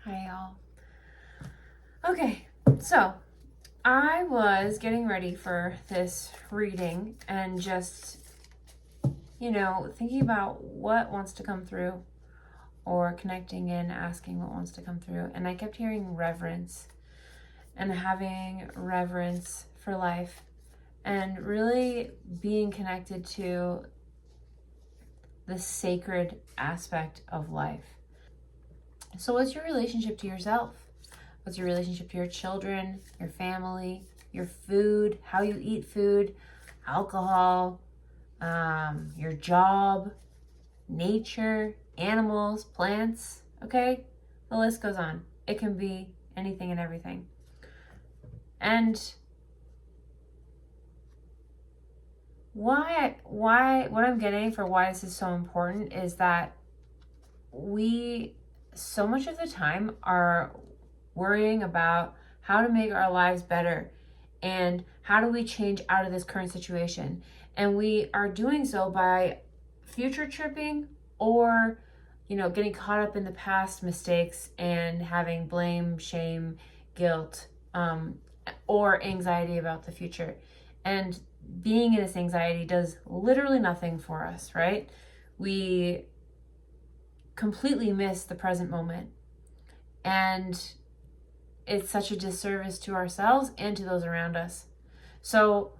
Hi, y'all. Okay, so I was getting ready for this reading and just, thinking about what wants to come through or connecting in, asking what wants to come through. And I kept hearing reverence and having reverence for life and really being connected to the sacred aspect of life. So, what's your relationship to yourself? What's your relationship to your children, your family, your food, how you eat food, alcohol, your job, nature, animals, plants, okay? The list goes on. It can be anything and everything. And what I'm getting for why this is so important is that we so much of the time are worrying about how to make our lives better and how do we change out of this current situation. And we are doing so by future tripping or, getting caught up in the past mistakes and having blame, shame, guilt, or anxiety about the future. And being in this anxiety does literally nothing for us, right? We completely miss the present moment. And it's such a disservice to ourselves and to those around us. So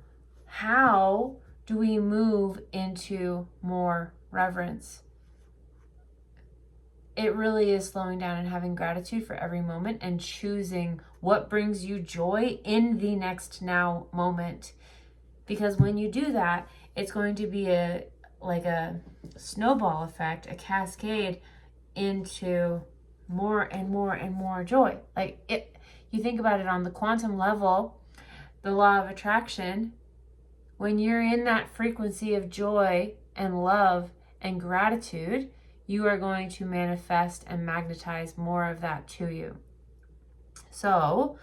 how do we move into more reverence? It really is slowing down and having gratitude for every moment and choosing what brings you joy in the next now moment. Because when you do that, it's going to be a snowball effect, a cascade into more and more and more joy. You think about it on the quantum level, the law of attraction, when you're in that frequency of joy and love and gratitude, you are going to manifest and magnetize more of that to you. So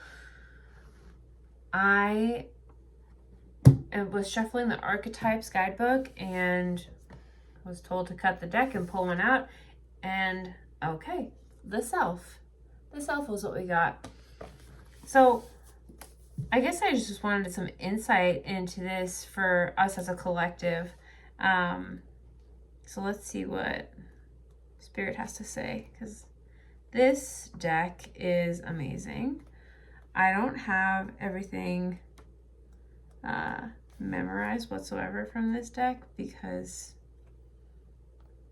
I was shuffling the Archetypes guidebook and was told to cut the deck and pull one out. And okay, the self. The self was what we got. So I guess I just wanted some insight into this for us as a collective. So let's see what Spirit has to say, because this deck is amazing. I don't have everything memorized whatsoever from this deck because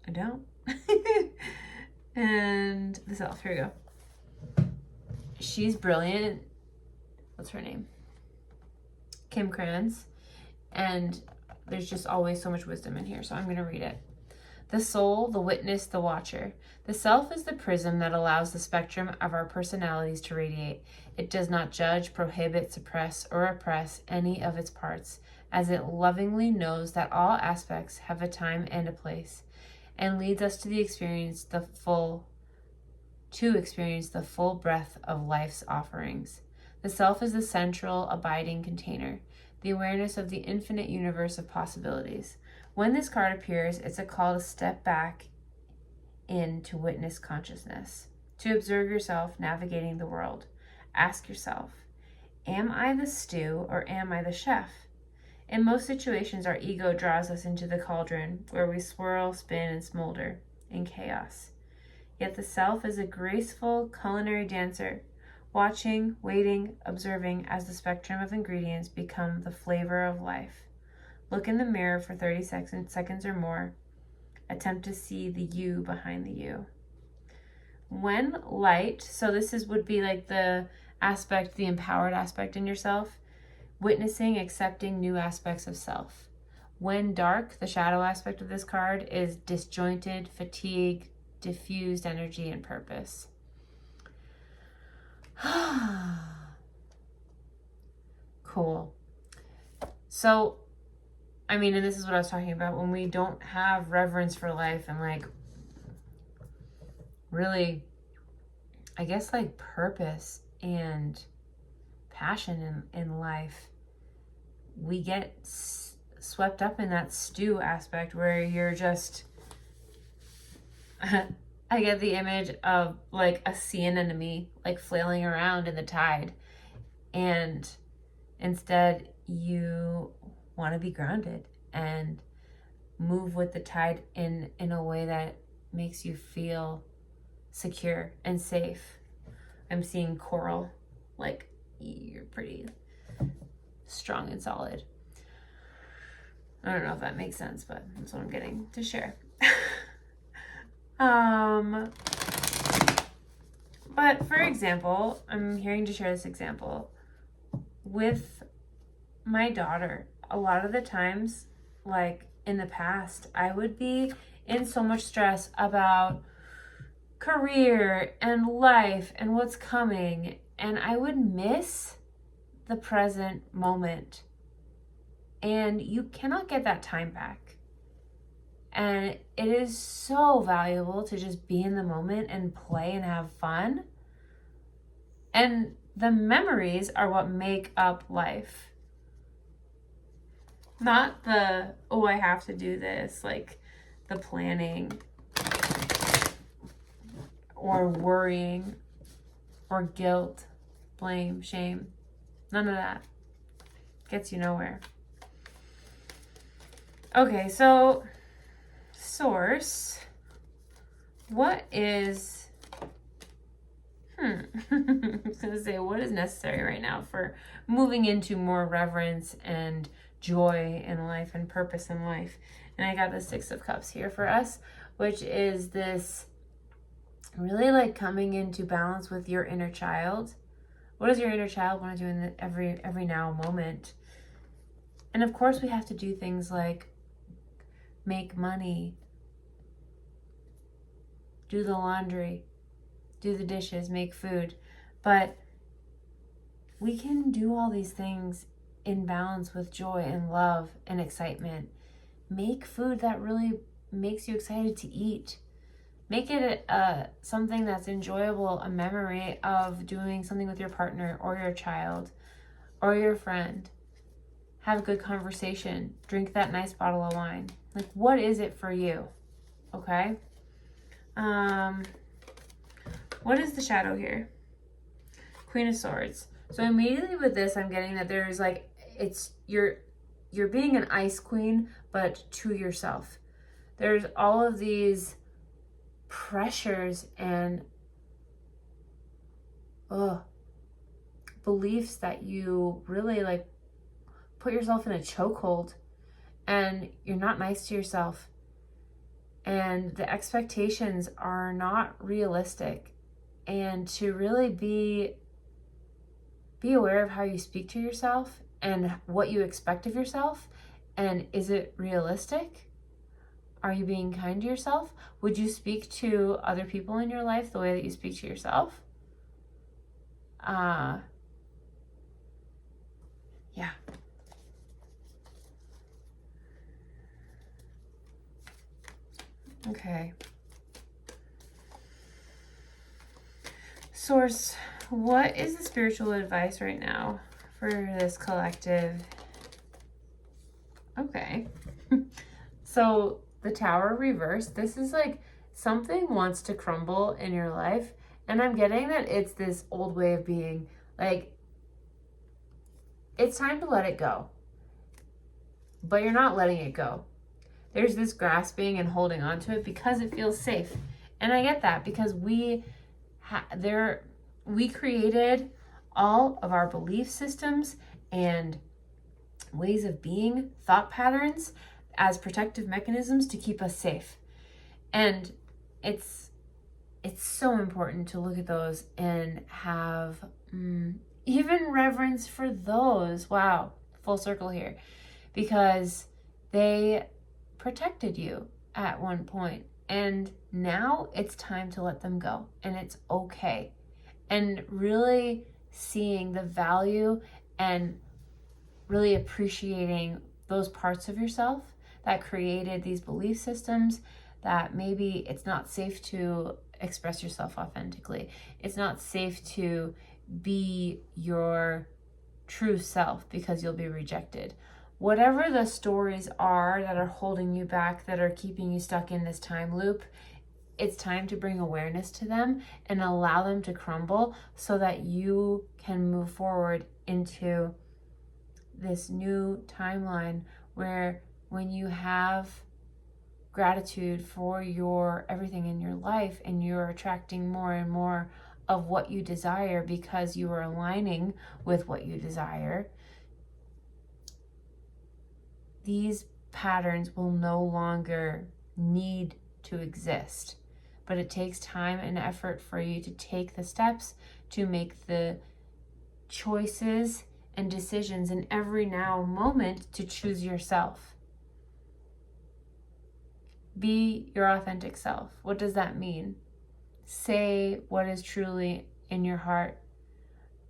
I don't. And the self, here we go. She's brilliant. What's her name? Kim Kranz. And there's just always so much wisdom in here, so I'm going to read it. The soul, the witness, the watcher. The self is the prism that allows the spectrum of our personalities to radiate. It does not judge, prohibit, suppress, or oppress any of its parts, as it lovingly knows that all aspects have a time and a place, and leads us to experience the full breadth of life's offerings. The self is the central, abiding container, the awareness of the infinite universe of possibilities. When this card appears, it's a call to step back in to witness consciousness, to observe yourself navigating the world. Ask yourself, am I the stew or am I the chef? In most situations, our ego draws us into the cauldron where we swirl, spin, and smolder in chaos. Yet the self is a graceful culinary dancer, watching, waiting, observing as the spectrum of ingredients become the flavor of life. Look in the mirror for 30 seconds or more. Attempt to see the you behind the you. When light, so this would be like the empowered aspect in yourself, witnessing, accepting new aspects of self. When dark, the shadow aspect of this card is disjointed, fatigue, diffused energy, and purpose. Cool. So, and this is what I was talking about, when we don't have reverence for life and really, I guess purpose and passion in life, we get swept up in that stew aspect where you're just I get the image of like a sea anemone, like flailing around in the tide. And instead, you want to be grounded and move with the tide in a way that makes you feel secure and safe. I'm seeing coral, like you're pretty strong and solid. I don't know if that makes sense, but that's what I'm getting to share. But for example, I'm hearing to share this example with my daughter. A lot of the times, like in the past, I would be in so much stress about career and life and what's coming, and I would miss the present moment. And you cannot get that time back. And it is so valuable to just be in the moment and play and have fun. And the memories are what make up life. Not the, oh, I have to do this, like the planning or worrying or guilt, blame, shame. None of that gets you nowhere. Okay, so source, what is, I was going to say, what is necessary right now for moving into more reverence and joy in life and purpose in life? And I got the Six of Cups here for us, which is this really like coming into balance with your inner child. What does your inner child want to do in the every now moment? And of course we have to do things like make money, do the laundry, do the dishes, make food. But we can do all these things in balance with joy and love and excitement. Make food that really makes you excited to eat. Make it something that's enjoyable, a memory of doing something with your partner or your child or your friend. Have a good conversation. Drink that nice bottle of wine. Like, what is it for you? Okay? What is the shadow here? Queen of Swords. So immediately with this, I'm getting that there's like, it's, you're being an ice queen, but to yourself. There's all of these pressures and beliefs that you really like put yourself in a chokehold, and you're not nice to yourself, and the expectations are not realistic. And to really be aware of how you speak to yourself and what you expect of yourself, and is it realistic? Are you being kind to yourself? Would you speak to other people in your life the way that you speak to yourself? Yeah. Okay. Source, what is the spiritual advice right now for this collective? Okay. So the Tower reversed. This is like something wants to crumble in your life. And I'm getting that it's this old way of being. Like, it's time to let it go. But you're not letting it go. There's this grasping and holding on to it because it feels safe. And I get that because we created all of our belief systems and ways of being, thought patterns, as protective mechanisms to keep us safe. And it's so important to look at those and have even reverence for those. Wow, full circle here. Because they protected you at one point, and now it's time to let them go, and it's okay. And really seeing the value and really appreciating those parts of yourself that created these belief systems that maybe it's not safe to express yourself authentically. It's not safe to be your true self because you'll be rejected. Whatever the stories are that are holding you back, that are keeping you stuck in this time loop, it's time to bring awareness to them and allow them to crumble so that you can move forward into this new timeline where when you have gratitude for your everything in your life and you're attracting more and more of what you desire because you are aligning with what you desire, these patterns will no longer need to exist. But it takes time and effort for you to take the steps to make the choices and decisions in every now moment to choose yourself. Be your authentic self. What does that mean? Say what is truly in your heart.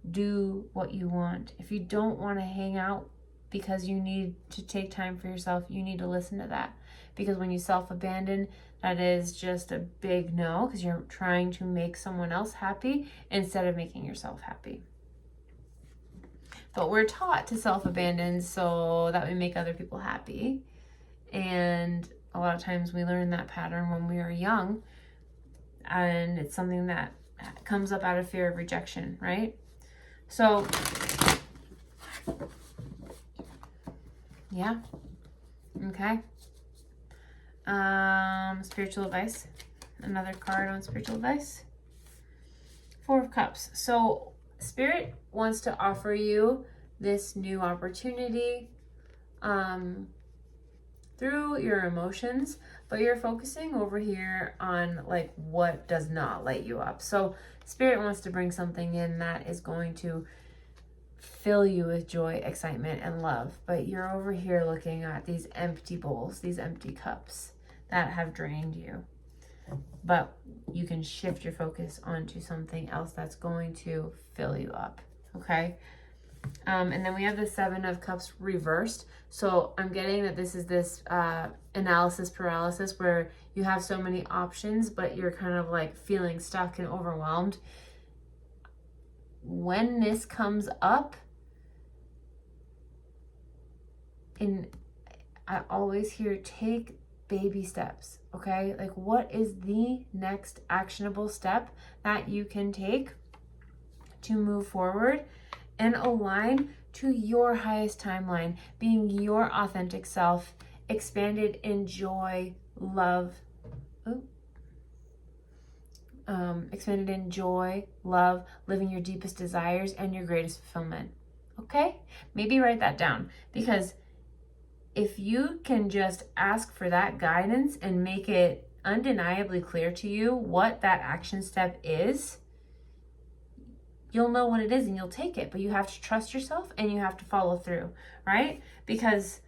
Do what you want. If you don't want to hang out because you need to take time for yourself, you need to listen to that. Because when you self-abandon, that is just a big no, because you're trying to make someone else happy instead of making yourself happy. But we're taught to self-abandon so that we make other people happy. And a lot of times we learn that pattern when we are young. And it's something that comes up out of fear of rejection, right? So, yeah. Okay. Spiritual advice. Another card on spiritual advice. 4 of Cups. So, Spirit wants to offer you this new opportunity through your emotions, but you're focusing over here on like what does not light you up. So Spirit wants to bring something in that is going to fill you with joy, excitement, and love, but you're over here looking at these empty bowls, these empty cups that have drained you. But you can shift your focus onto something else that's going to fill you up, okay? And then we have the 7 of Cups reversed. So I'm getting that this is this analysis paralysis where you have so many options, but you're kind of like feeling stuck and overwhelmed. When this comes up, I always hear take baby steps, okay? Like what is the next actionable step that you can take to move forward and align to your highest timeline, being your authentic self, expanded in joy, love, expanded in joy, love, living your deepest desires and your greatest fulfillment. Okay? Maybe write that down, because if you can just ask for that guidance and make it undeniably clear to you what that action step is, you'll know what it is and you'll take it. But you have to trust yourself and you have to follow through, right? Because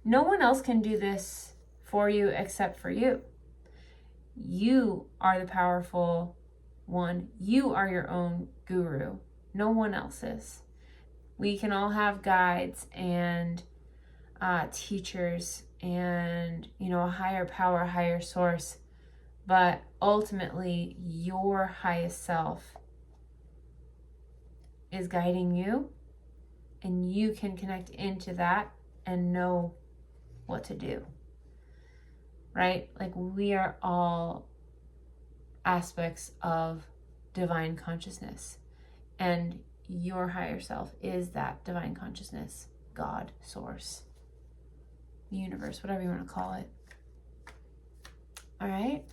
no one else can do this for you except for you. You are the powerful one. You are your own guru. No one else is. We can all have guides and teachers and, a higher power, higher source. But ultimately, your highest self is guiding you, and you can connect into that and know what to do, right? Like we are all aspects of divine consciousness, and your higher self is that divine consciousness, God, source, universe, whatever you want to call it. All right.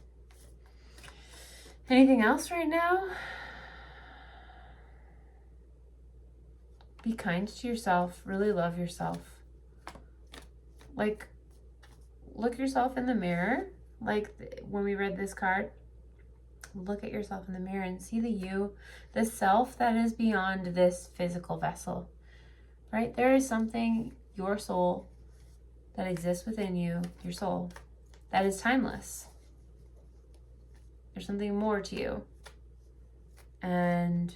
Anything else right now? Be kind to yourself. Really love yourself. Like, look yourself in the mirror. Like when we read this card, look at yourself in the mirror and see the you, the self that is beyond this physical vessel, right? There is something, your soul, that exists within you, your soul, that is timeless. There's something more to you. And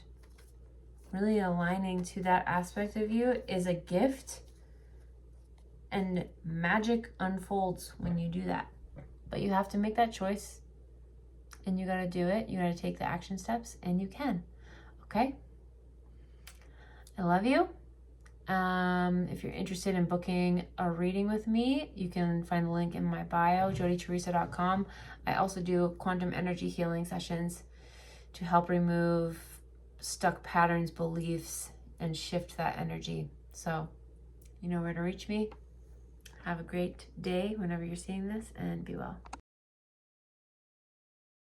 really aligning to that aspect of you is a gift, and magic unfolds when you do that. But you have to make that choice, and you got to do it. You got to take the action steps, and you can. Okay? I love you. If you're interested in booking a reading with me, you can find the link in my bio, jodyteresa.com. I also do quantum energy healing sessions to help remove stuck patterns, beliefs, and shift that energy. So you know where to reach me. Have a great day whenever you're seeing this, and be well.